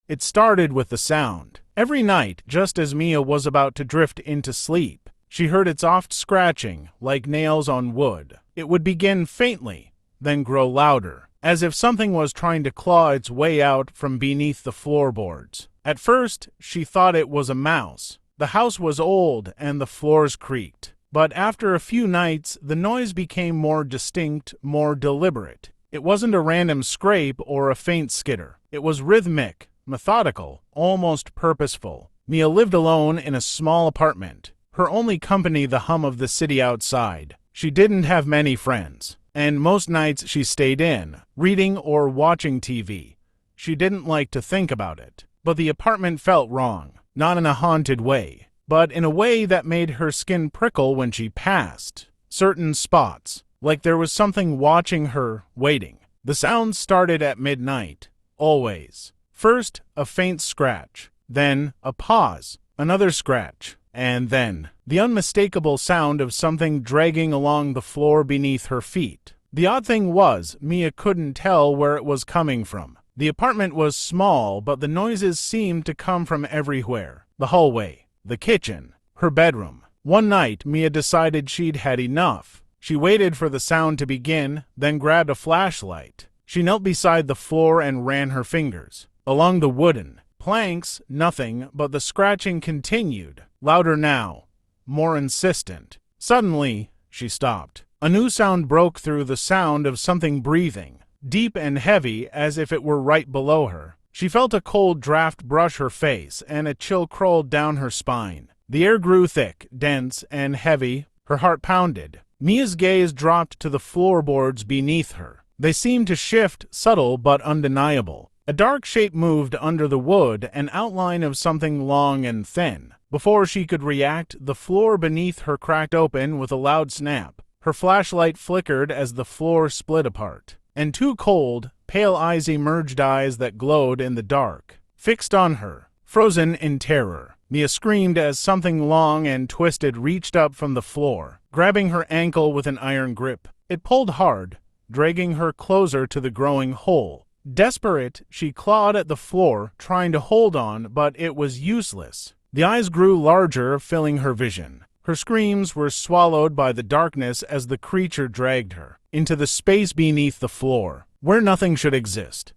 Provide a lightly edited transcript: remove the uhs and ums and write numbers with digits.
It started with the sound. Every night, just as Mia was about to drift into sleep, she heard its soft scratching, like nails on wood. It would begin faintly, then grow louder, as if something was trying to claw its way out from beneath the floorboards. At first, she thought it was a mouse. The house was old and the floors creaked. But after a few nights, the noise became more distinct, more deliberate. It wasn't a random scrape or a faint skitter. It was rhythmic, methodical, almost purposeful. Mia lived alone in a small apartment, her only company the hum of the city outside. She didn't have many friends, and most nights she stayed in, reading or watching TV. She didn't like to think about it, but the apartment felt wrong, not in a haunted way, but in a way that made her skin prickle when she passed certain spots, like there was something watching her, waiting. The sounds started at midnight, always. First, a faint scratch, then a pause, another scratch, and then the unmistakable sound of something dragging along the floor beneath her feet. The odd thing was, Mia couldn't tell where it was coming from. The apartment was small, but the noises seemed to come from everywhere. The hallway, the kitchen, her bedroom. One night, Mia decided she'd had enough. She waited for the sound to begin, then grabbed a flashlight. She knelt beside the floor and ran her fingers along the wooden planks. Nothing, but the scratching continued, louder now, more insistent. Suddenly, she stopped. A new sound broke through, the sound of something breathing, deep and heavy, as if it were right below her. She felt a cold draft brush her face, and a chill crawled down her spine. The air grew thick, dense, and heavy. Her heart pounded. Mia's gaze dropped to the floorboards beneath her. They seemed to shift, subtle but undeniable. A dark shape moved under the wood, an outline of something long and thin. Before she could react, the floor beneath her cracked open with a loud snap. Her flashlight flickered as the floor split apart, and two cold, pale eyes emerged, eyes that glowed in the dark, fixed on her, frozen in terror. Mia screamed as something long and twisted reached up from the floor, grabbing her ankle with an iron grip. It pulled hard, dragging her closer to the growing hole. Desperate, she clawed at the floor, trying to hold on, but it was useless. The eyes grew larger, filling her vision. Her screams were swallowed by the darkness as the creature dragged her into the space beneath the floor, where nothing should exist.